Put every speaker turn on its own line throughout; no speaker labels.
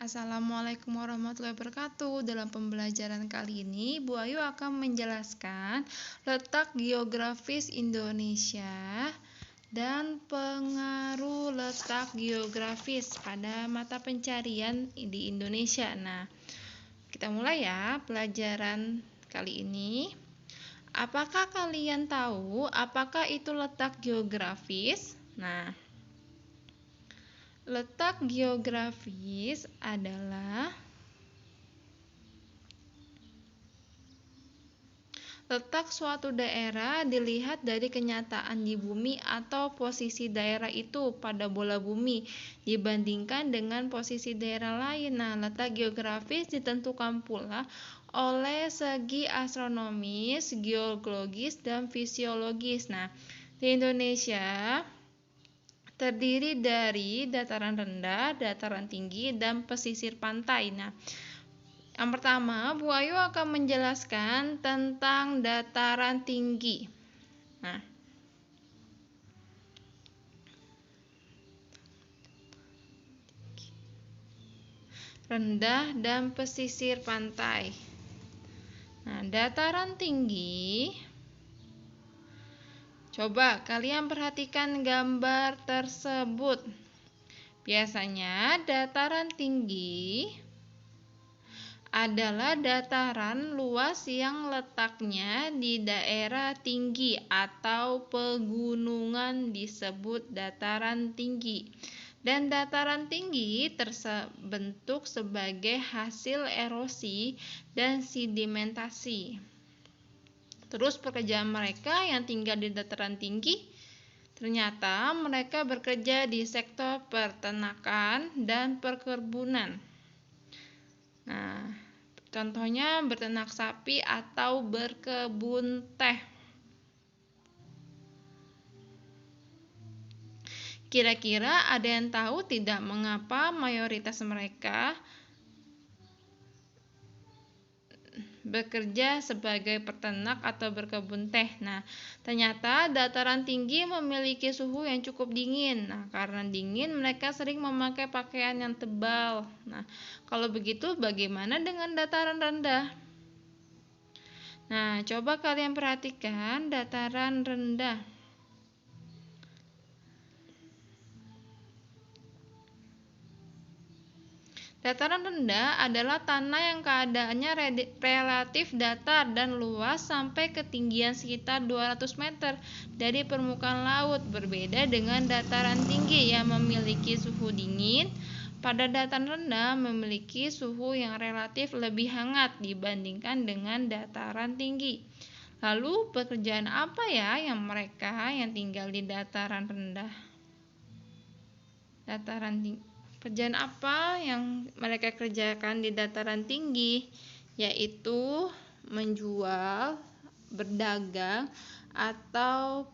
Assalamualaikum warahmatullahi wabarakatuh. Dalam pembelajaran kali ini, Bu Ayu akan menjelaskan letak geografis Indonesia dan pengaruh letak geografis pada mata pencarian di Indonesia. Nah, kita mulai ya pelajaran kali ini. Apakah kalian tahu apakah itu letak geografis? Nah, letak geografis adalah letak suatu daerah dilihat dari kenyataan di bumi atau posisi daerah itu pada bola bumi dibandingkan dengan posisi daerah lain. Nah, letak geografis ditentukan pula oleh segi astronomis, geologis, dan fisiologis. Nah, di Indonesia terdiri dari dataran rendah, dataran tinggi, dan pesisir pantai. Nah, yang pertama, Bu Ayu akan menjelaskan tentang dataran tinggi. Nah, rendah dan pesisir pantai. Nah, dataran tinggi. Coba kalian perhatikan gambar tersebut. Biasanya dataran tinggi adalah dataran luas yang letaknya di daerah tinggi atau pegunungan disebut dataran tinggi. Dan dataran tinggi terbentuk sebagai hasil erosi dan sedimentasi. Terus pekerjaan mereka yang tinggal di dataran tinggi, ternyata mereka bekerja di sektor peternakan dan perkebunan. Nah, contohnya beternak sapi atau berkebun teh. Kira-kira ada yang tahu tidak mengapa mayoritas mereka bekerja sebagai peternak atau berkebun teh? Nah, ternyata dataran tinggi memiliki suhu yang cukup dingin. Nah, karena dingin mereka sering memakai pakaian yang tebal. Nah, kalau begitu bagaimana dengan dataran rendah? Nah, coba kalian perhatikan dataran rendah. Dataran rendah adalah tanah yang keadaannya relatif datar dan luas sampai ketinggian sekitar 200 meter dari permukaan laut. Berbeda dengan dataran tinggi yang memiliki suhu dingin, pada dataran rendah memiliki suhu yang relatif lebih hangat dibandingkan dengan dataran tinggi. Lalu pekerjaan apa ya yang mereka yang tinggal di dataran rendah? Dataran tinggi. Pekerjaan apa yang mereka kerjakan di dataran tinggi? Yaitu menjual, berdagang, atau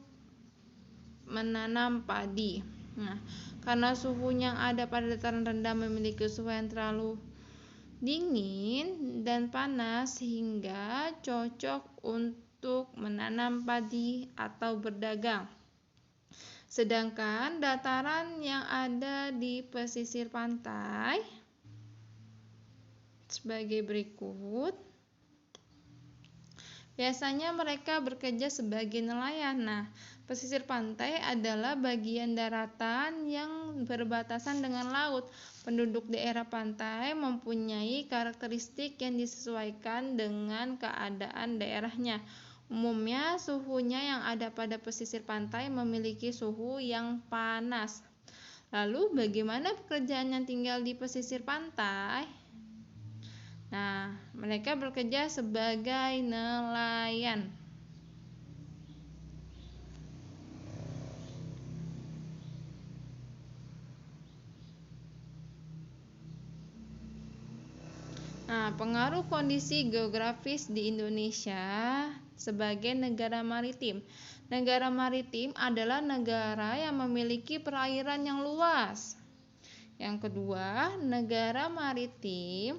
menanam padi. Nah, karena suhu yang ada pada dataran rendah memiliki suhu yang terlalu dingin dan panas sehingga cocok untuk menanam padi atau berdagang. Sedangkan dataran yang ada di pesisir pantai sebagai berikut. Biasanya mereka bekerja sebagai nelayan. Nah, pesisir pantai adalah bagian daratan yang berbatasan dengan laut. Penduduk daerah pantai mempunyai karakteristik yang disesuaikan dengan keadaan daerahnya. Umumnya suhunya yang ada pada pesisir pantai memiliki suhu yang panas. Lalu bagaimana pekerjaan yang tinggal di pesisir pantai? Nah, mereka bekerja sebagai nelayan. Nah, pengaruh kondisi geografis di Indonesia sebagai negara maritim. Negara maritim adalah negara yang memiliki perairan yang luas. Yang kedua, negara maritim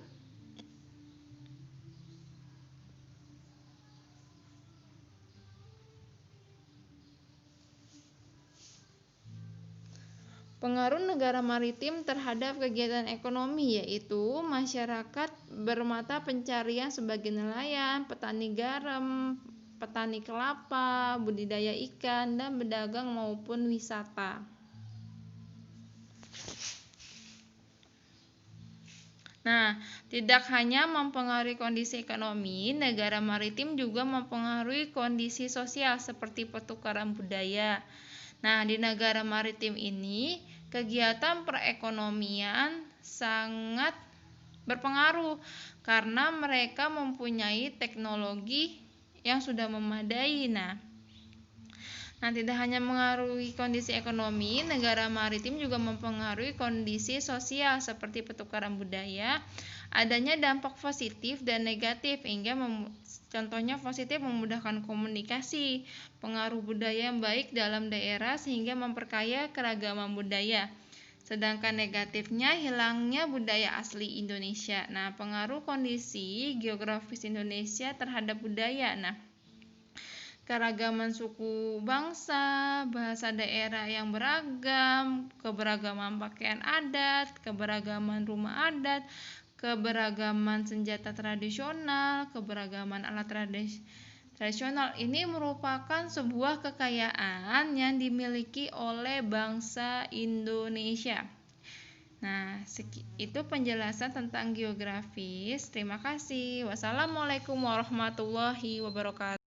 Pengaruh negara maritim terhadap kegiatan ekonomi yaitu masyarakat bermata pencarian sebagai nelayan, petani garam, petani kelapa, budidaya ikan, dan berdagang maupun wisata. Nah, tidak hanya mempengaruhi kondisi ekonomi, negara maritim juga mempengaruhi kondisi sosial seperti pertukaran budaya. Nah, di negara maritim ini, kegiatan perekonomian sangat berpengaruh karena mereka mempunyai teknologi yang sudah memadai. Nah, tidak hanya mengaruhi kondisi ekonomi, negara maritim juga mempengaruhi kondisi sosial seperti pertukaran budaya, adanya dampak positif dan negatif, hingga contohnya positif memudahkan komunikasi, pengaruh budaya yang baik dalam daerah sehingga memperkaya keragaman budaya. Sedangkan negatifnya hilangnya budaya asli Indonesia. Nah, pengaruh kondisi geografis Indonesia terhadap budaya. Nah, keragaman suku bangsa, bahasa daerah yang beragam, keberagaman pakaian adat, keberagaman rumah adat, keberagaman senjata tradisional, keberagaman alat tradisional ini merupakan sebuah kekayaan yang dimiliki oleh bangsa Indonesia. Nah, itu penjelasan tentang geografis. Terima kasih. Wassalamualaikum warahmatullahi wabarakatuh.